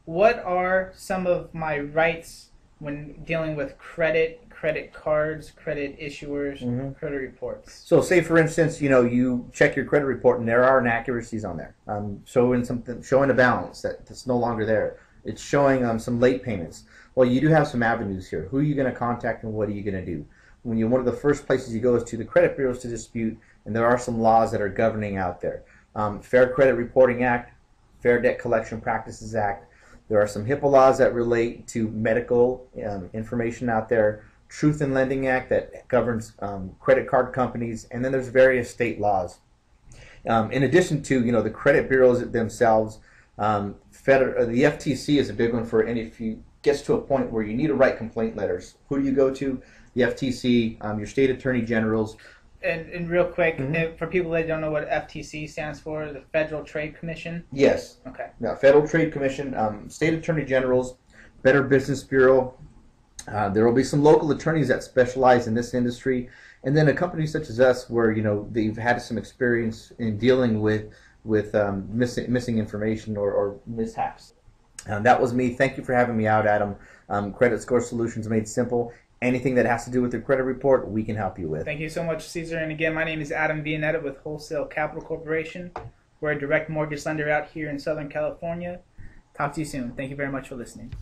what are some of my rights when dealing with credit cards, credit issuers, Hmm. credit reports? So, say for instance, you check your credit report and there are inaccuracies on there, showing a balance that's no longer there. It's showing some late payments. Well, you do have some avenues here. Who are you going to contact and what are you going to do? One of the first places you go is to the credit bureaus to dispute, and there are some laws that are governing out there. Fair Credit Reporting Act, Fair Debt Collection Practices Act. There are some HIPAA laws that relate to medical information out there. Truth in Lending Act that governs credit card companies, and then there's various state laws. In addition to the credit bureaus themselves, the FTC is a big one for, and if you gets to a point where you need to write complaint letters, who do you go to? The FTC, your state attorney generals. And real quick, Mhm. for people that don't know what FTC stands for, the Federal Trade Commission. Yes. Okay. Now, Federal Trade Commission, state attorney generals, Better Business Bureau. There will be some local attorneys that specialize in this industry, and then a company such as us, where they've had some experience in dealing with missing information or mishaps. That was me. Thank you for having me out, Adam. Credit Score Solutions Made Simple. Anything that has to do with your credit report, we can help you with. Thank you so much, Caesar. And again, my name is Adam Vianetta with Wholesale Capital Corporation. We're a direct mortgage lender out here in Southern California. Talk to you soon. Thank you very much for listening.